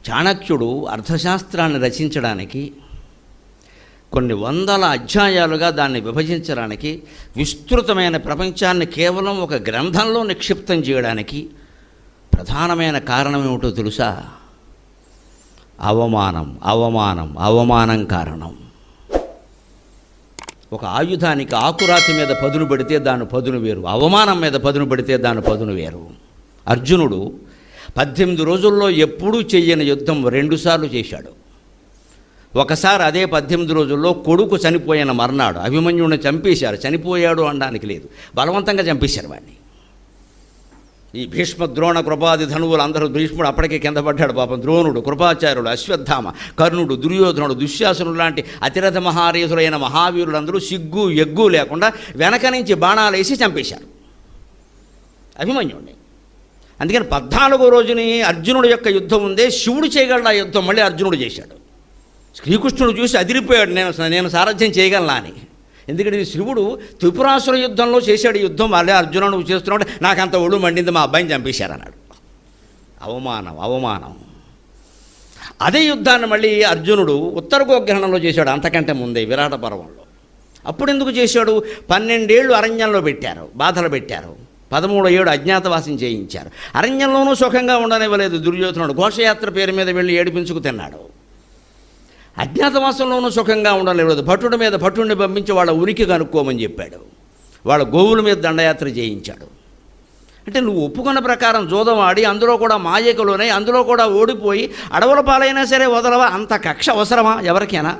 చాణక్యుడు అర్థశాస్త్రాన్ని రచించడానికి కొన్ని వందల అధ్యాయాలుగా దాన్ని విభజించడానికి, విస్తృతమైన ప్రపంచాన్ని కేవలం ఒక గ్రంథంలో నిక్షిప్తం చేయడానికి ప్రధానమైన కారణం ఏమిటో తెలుసా? అవమానం కారణం. ఒక ఆయుధానికి ఆకురాతి మీద పదును పెడితే దాని పదును వేరు, అవమానం మీద పదును పెడితే దాని పదును వేరు. అర్జునుడు 18 రోజుల్లో ఎప్పుడూ చెయ్యని యుద్ధం 2 సార్లు చేశాడు. ఒకసారి అదే 18 రోజుల్లో కొడుకు చనిపోయిన మర్నాడు అభిమన్యుడిని చంపేశారు. చనిపోయాడు అనడానికి లేదు, బలవంతంగా చంపేశారు వాడిని. ఈ భీష్మ ద్రోణ కృపాది ధనువులు అందరూ, భీష్ముడు అప్పటికే కింద పడ్డాడు పాపం. ద్రోణుడు, కృపాచార్యుడు, అశ్వత్థామ, కర్ణుడు, దుర్యోధనుడు, దుశ్శాసనుడు లాంటి అతిరథ మహారీసులైన మహావీరులందరూ సిగ్గు ఎగ్గు లేకుండా వెనక నుంచి బాణాలు వేసి చంపేశారు అభిమన్యుడిని. అందుకని 14వ రోజుని అర్జునుడి యొక్క యుద్ధం ఉందే, శివుడు చేయగలడు ఆ యుద్ధం, మళ్ళీ అర్జునుడు చేశాడు. శ్రీకృష్ణుడు చూసి అదిరిపోయాడు, నేను సారథ్యం చేయగలనా అని. ఎందుకంటే శివుడు త్రిపురాసుర యుద్ధంలో చేశాడు యుద్ధం, మళ్ళీ అర్జునుడు నువ్వు చేస్తున్నాడు, నాకంత ఒళ్ళు మండింది, మా అబ్బాయిని చంపేశారన్నాడు. అవమానం. అదే యుద్ధాన్ని మళ్ళీ అర్జునుడు ఉత్తర గోగ్రహణంలో చేశాడు, అంతకంటే ముందే విరాట పర్వంలో. అప్పుడు ఎందుకు చేశాడు? 12 ఏళ్ళు అరణ్యంలో పెట్టారు, బాధలు పెట్టారు. 13వ ఏడు అజ్ఞాతవాసం చేయించారు. అరణ్యంలోనూ సుఖంగా ఉండనివ్వలేదు దుర్యోధనుడు. ఘోషయాత్ర పేరు మీద వెళ్ళి ఏడిపించుకు తిన్నాడు. అజ్ఞాతవాసంలోనూ సుఖంగా ఉండలేదు. భటుడిని పంపించి వాళ్ళ ఉనికి కనుక్కోమని చెప్పాడు. వాళ్ళ గోవుల మీద దండయాత్ర చేయించాడు. అంటే నువ్వు ఒప్పుకున్న ప్రకారం జూదం ఆడి, అందులో కూడా మాయకులోనే, అందులో కూడా ఓడిపోయి అడవుల పాలైనా సరే వదలవా? అంత కక్ష అవసరమా ఎవరికైనా?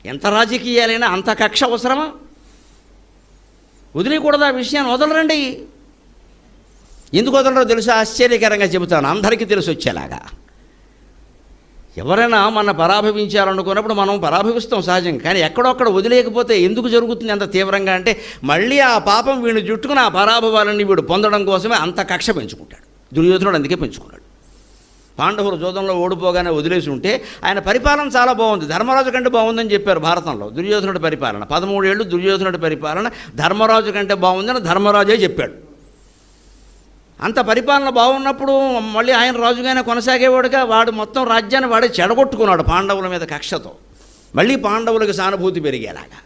ఎంత రాజకీయాలైనా అంత కక్ష అవసరమా? వదిలేయకూడదు ఆ విషయాన్ని. వదలరండి. ఎందుకు వదలరో తెలుసా? ఆశ్చర్యకరంగా చెబుతాను, అందరికీ తెలిసి వచ్చేలాగా. ఎవరైనా మన పరాభవించాలనుకున్నప్పుడు మనం పరాభవిస్తాం సహజంగా, కానీ ఎక్కడొక్కడ వదిలేయకపోతే ఎందుకు జరుగుతుంది అంత తీవ్రంగా అంటే, మళ్ళీ ఆ పాపం వీడిని జుట్టుకుని ఆ పరాభవాలన్నీ వీడు పొందడం కోసమే అంత కక్ష పెంచుకుంటాడు. దుర్యోధనుడు అందుకే పెంచుకున్నాడు. పాండవులు జూదంలో ఓడిపోగానే వదిలేసి ఉంటే ఆయన పరిపాలన చాలా బాగుంది, ధర్మరాజు కంటే బాగుందని చెప్పారు భారతంలో. దుర్యోధనుడి పరిపాలన 13 ఏళ్ళు దుర్యోధనుడి పరిపాలన ధర్మరాజు కంటే బాగుందని ధర్మరాజే చెప్పాడు. అంత పరిపాలన బాగున్నప్పుడు మళ్ళీ ఆయన రాజుగానే కొనసాగేవాడుగా. వాడు మొత్తం రాజ్యాన్ని వాడే చెడగొట్టుకున్నాడు పాండవుల మీద కక్షతో. మళ్ళీ పాండవులకు సానుభూతి పెరిగేలాగా.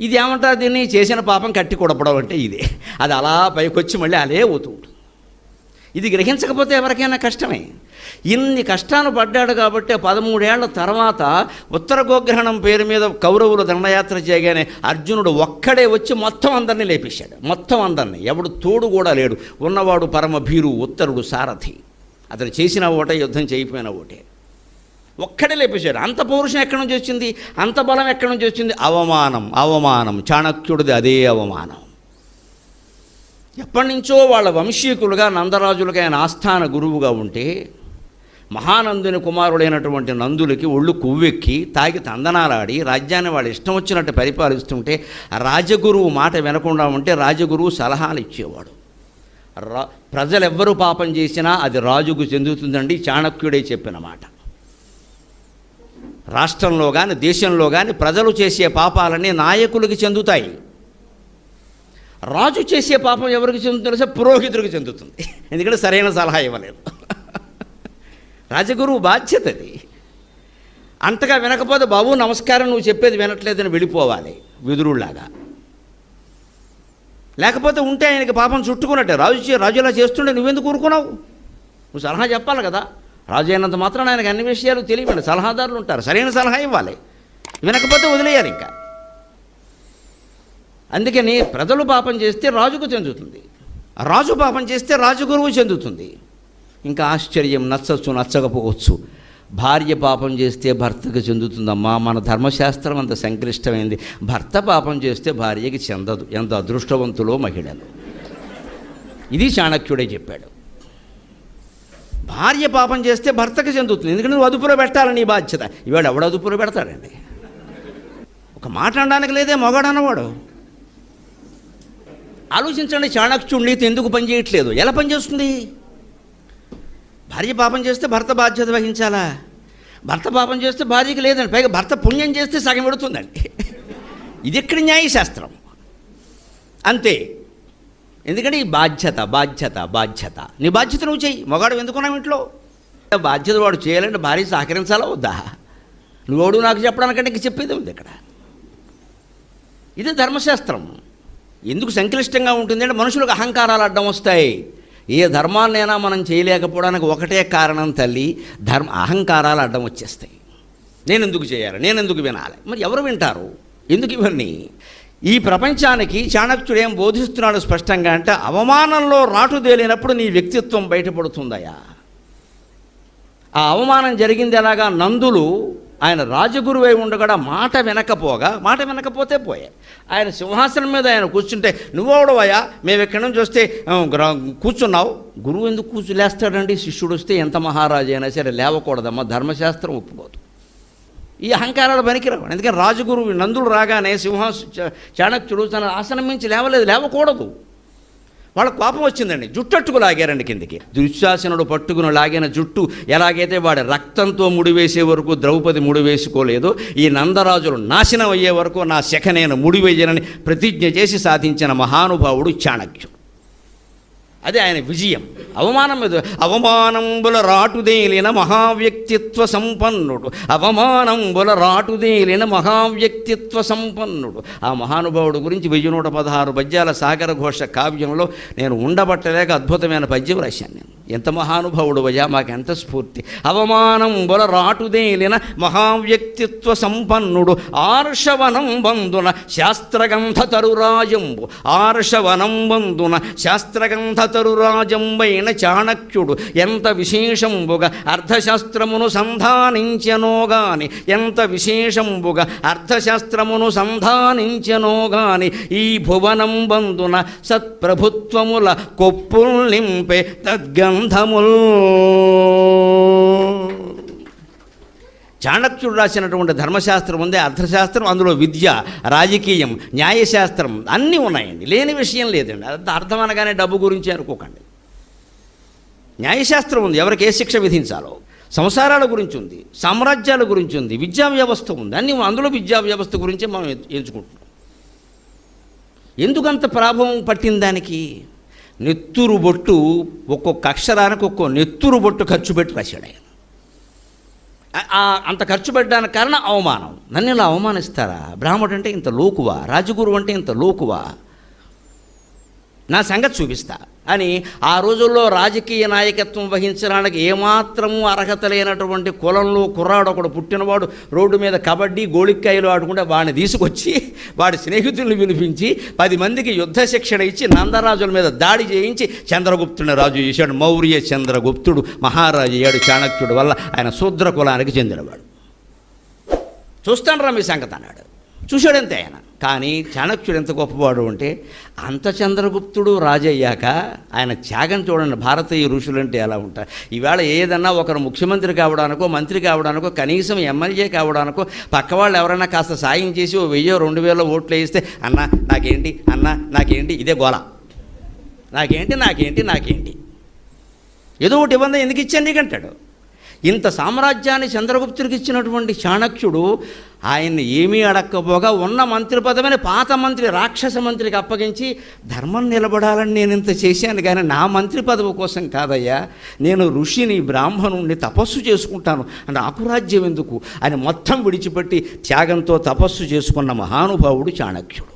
ఇది ఏమంటారు దీన్ని? చేసిన పాపం కట్టి కొడపడం అంటే ఇదే. అది అలా పైకొచ్చి మళ్ళీ అలే అవుతూ ఉంటుంది. ఇది గ్రహించకపోతే ఎవరికైనా కష్టమే. ఇన్ని కష్టాలు పడ్డాడు కాబట్టి 13 ఏళ్ల తర్వాత ఉత్తర గోగ్రహణం పేరు మీద కౌరవులు దండయాత్ర చేయగానే అర్జునుడు ఒక్కడే వచ్చి మొత్తం అందరినీ లేపేశాడు. మొత్తం అందరినీ, ఎవడు తోడు కూడా లేడు. ఉన్నవాడు పరమ భీరు, ఉత్తరుడు సారథి. అతను చేసిన ఓటే, యుద్ధం చేయకపోయిన ఓటే, ఒక్కడే లేపేశాడు. అంత పౌరుషం ఎక్కడి నుంచి వచ్చింది? అంత బలం ఎక్కడి నుంచి వచ్చింది? అవమానం. చాణక్యుడిది అదే అవమానం. ఎప్పటి నుంచో వాళ్ళ వంశీకులుగా నందరాజులుగా ఆయన ఆస్థాన గురువుగా ఉంటే, మహానందుని కుమారుడైనటువంటి నందులకి ఒళ్ళు కొవ్వెక్కి తాగి తందనాలాడి రాజ్యాన్ని వాళ్ళు ఇష్టం వచ్చినట్టు పరిపాలిస్తుంటే, రాజగురువు మాట వినకుండా ఉంటే రాజగురువు సలహాలు ఇచ్చేవాడు. ప్రజలెవ్వరూ పాపం చేసినా అది రాజుకు చెందుతుందండి, చాణక్యుడే చెప్పిన మాట. రాష్ట్రంలో కానీ దేశంలో కానీ ప్రజలు చేసే పాపాలన్నీ నాయకులకి చెందుతాయి. రాజు చేసే పాపం ఎవరికి చెందుతుందో పురోహితుడికి చెందుతుంది, ఎందుకంటే సరైన సలహా ఇవ్వలేదు. రాజగురువు బాధ్యత అది. అంతగా వినకపోతే, బాబు నమస్కారం, నువ్వు చెప్పేది వినట్లేదని వెళ్ళిపోవాలి విదురులాగా. లేకపోతే ఉంటే ఆయనకి పాపం చుట్టుకున్నట్టే. రాజు ఇలా చేస్తుండే నువ్వెందుకు ఊరుకున్నావు? నువ్వు సలహా చెప్పాలి కదా. రాజు అయినంత మాత్రం ఆయనకు అన్ని విషయాలు తెలియవండి, సలహాదారులు ఉంటారు, సరైన సలహా ఇవ్వాలి. వినకపోతే వదిలేయాలి ఇంకా. అందుకని ప్రజలు పాపం చేస్తే రాజుకు చెందుతుంది, రాజు పాపం చేస్తే రాజగురువు చెందుతుంది. ఇంకా ఆశ్చర్యం, నచ్చచ్చు నచ్చకపోవచ్చు, భార్య పాపం చేస్తే భర్తకు చెందుతుందమ్మా. మన ధర్మశాస్త్రం అంత సంక్లిష్టమైంది. భర్త పాపం చేస్తే భార్యకి చెందదు. ఎంత అదృష్టవంతులో మహిళలు. ఇది చాణక్యుడే చెప్పాడు. భార్య పాపం చేస్తే భర్తకు చెందుతుంది, ఎందుకంటే నువ్వు అదుపులో పెట్టాలని నీ బాధ్యత. ఇవాడు ఎవడు అదుపులో పెడతాడండి? ఒక మాట అనడానికి లేదే మొగాడు అన్నవాడు. ఆలోచించండి, చాణక్యుడి నీతి ఎందుకు పనిచేయట్లేదు? ఎలా పనిచేస్తుంది? భార్య పాపం చేస్తే భర్త బాధ్యత వహించాలా? భర్త పాపం చేస్తే భార్యకి లేదండి. పైగా భర్త పుణ్యం చేస్తే సగం పెడుతుందండి. ఇది ఎక్కడి న్యాయశాస్త్రం? అంతే. ఎందుకంటే ఈ బాధ్యత. నీ బాధ్యత నువ్వు చెయ్యి. మగాడు ఎందుకున్నావు ఇంట్లో? బాధ్యత వాడు చేయాలంటే భార్య సహకరించాలా వద్దా? నువ్వోడు నాకు చెప్పడానికంటే ఇంక చెప్పేది ఉంది ఇక్కడ. ఇదే ధర్మశాస్త్రం. ఎందుకు సంక్లిష్టంగా ఉంటుంది అంటే మనుషులకు అహంకారాలు అడ్డం వస్తాయి. ఏ ధర్మాన్నైనా మనం చేయలేకపోవడానికి ఒకటే కారణం తల్లి, అహంకారాలు అడ్డం వచ్చేస్తాయి. నేను ఎందుకు చేయాలి, నేను ఎందుకు వినాలి? మరి ఎవరు వింటారు? ఎందుకు ఇవన్నీ? ఈ ప్రపంచానికి చాణక్యుడు ఏం బోధిస్తున్నాడు స్పష్టంగా అంటే, అవమానంలో రాటుదేలినప్పుడు నీ వ్యక్తిత్వం బయటపడుతుందయా. ఆ అవమానం జరిగింది ఎలాగా? నందులు ఆయన రాజగురువై ఉండగా మాట వినకపోతే పోయే. ఆయన సింహాసనం మీద ఆయన కూర్చుంటే, నువ్వోడవయ్యా, మేము ఎక్కడి నుంచి వస్తే కూర్చున్నావు. గురువు ఎందుకు లేస్తాడండి? శిష్యుడు వస్తే ఎంత మహారాజు అయినా సరే లేవకూడదమ్మా, ధర్మశాస్త్రం ఒప్పుకోదు. ఈ అహంకారాలు పనికిరావు. ఎందుకంటే రాజగురువు నందుడు రాగానే చాణక్యుడు తన ఆసనం మించి లేవకూడదు. వాళ్ళ కోపం వచ్చిందండి, జుట్టట్టుకు లాగారండి కిందికి. దుశ్శాసనుడు పట్టుకుని లాగిన జుట్టు ఎలాగైతే వాడి రక్తంతో ముడివేసే వరకు ద్రౌపది ముడివేసుకోలేదో, ఈ నందరాజులు నాశనం అయ్యే వరకు నా శఖ నేను ముడివేయనని ప్రతిజ్ఞ చేసి సాధించిన మహానుభావుడు చాణక్యుడు. అదే ఆయన విజయం. అవమానం మీద అవమానంబుల రాటుదేలిన మహావ్యక్తిత్వ సంపన్నుడు, అవమానంబుల రాటుదేలిన మహావ్యక్తిత్వ సంపన్నుడు. ఆ మహానుభావుడు గురించి 1116 పద్యాల సాగర ఘోష కావ్యంలో నేను ఉండబట్టలేక అద్భుతమైన పద్యం రాశాను. నేను ఎంత మహానుభావుడు అయ్యా, మాకెంత స్ఫూర్తి. అవమానంబుల రాటుదేలిన మహావ్యక్తిత్వ సంపన్నుడు, ఆర్షవనం బంధున శాస్త్రగంధ తరురాజంబు, ఆర్షవనం బంధున శాస్త్రగంధ తరురాజంబైన చాణక్యుడు ఎంత విశేషంబుగా అర్థశాస్త్రమును సంధానించెనోగాని, ఎంత విశేషంబుగా అర్థశాస్త్రమును సంధానించెనోగాని, ఈ భువనం బంధున సత్ప్రభుత్వముల కొప్పుల్ నింపే తద్గంధముల్. చాణక్యుడు రాసినటువంటి ధర్మశాస్త్రం ఉంది, అర్థశాస్త్రం, అందులో విద్య, రాజకీయం, న్యాయశాస్త్రం అన్నీ ఉన్నాయండి. లేని విషయం లేదండి. అర్థం అనగానే డబ్బు గురించి అనుకోకండి. న్యాయశాస్త్రం ఉంది, ఎవరికి ఏ శిక్ష విధించాలో. సంసారాల గురించి ఉంది, సామ్రాజ్యాల గురించి ఉంది, విద్యా వ్యవస్థ ఉంది, అన్నీ అందులో విద్యా వ్యవస్థ గురించే మనం ఎంచుకుంటున్నాం. ఎందుకంత ప్రభావం పట్టింది దానికి? నెత్తురు బొట్టు, ఒక్కొక్క అక్షరానికి ఒక్కో నెత్తురు బొట్టు ఖర్చు పెట్టి రాశాడు ఆయన. అంత ఖర్చు పెట్టడానికి కారణం అవమానం. నన్ను ఇలా అవమానిస్తారా? బ్రాహ్మడు అంటే ఇంత లోకువా, రాజగురువు అంటే ఇంత లోకువా, నా సంగతి చూపిస్తా అని ఆ రోజుల్లో రాజకీయ నాయకత్వం వహించడానికి ఏమాత్రము అర్హత లేనటువంటి కులంలో కుర్రాడు ఒకడు పుట్టినవాడు రోడ్డు మీద కబడ్డీ గోళిక్కాయలు ఆడుకుంటే వాడిని తీసుకొచ్చి వాడి స్నేహితుల్ని పిలిపించి 10 మందికి యుద్ధ శిక్షణ ఇచ్చి నందరాజుల మీద దాడి చేయించి చంద్రగుప్తుని రాజు చేశాడు. మౌర్య చంద్రగుప్తుడు మహారాజు అయ్యాడు చాణక్యుడు వల్ల. ఆయన శూద్ర కులానికి చెందినవాడు. చూస్తాను రా మీ సంగతి అన్నాడు. చూశాడంతే ఆయన. కానీ చాణక్యుడు ఎంత గొప్పవాడు అంటే, అంత చంద్రగుప్తుడు రాజయ్యాక ఆయన త్యాగం చూడండి. భారతీయ ఋషులంటే ఎలా ఉంటారు. ఈవేళ ఏదన్నా ఒకరు ముఖ్యమంత్రి కావడానికో, మంత్రి కావడానికో, కనీసం ఎమ్మెల్యే కావడానికో పక్క వాళ్ళు ఎవరైనా కాస్త సాయం చేసి 1000 2000 ఓట్లు వేయిస్తే, అన్న నాకేంటి, అన్న నాకేంటి, ఇదే గోల, నాకేంటి ఏదో ఒకటి ఇవ్వండి, ఎందుకు ఇచ్చాను నీకంటాడు. ఇంత సామ్రాజ్యాన్ని చంద్రగుప్తుడికి ఇచ్చినటువంటి చాణక్యుడు ఆయన్ని ఏమీ అడక్కపోగా ఉన్న మంత్రి పదవిని పాత మంత్రి రాక్షస మంత్రికి అప్పగించి, ధర్మం నిలబడాలని నేను ఇంత చేశాను కానీ నా మంత్రి పదవి కోసం కాదయ్యా, నేను ఋషిని బ్రాహ్మణుణ్ణి తపస్సు చేసుకుంటాను, నాకు రాజ్యం ఎందుకు అని మొత్తం విడిచిపెట్టి త్యాగంతో తపస్సు చేసుకున్న మహానుభావుడు చాణక్యుడు.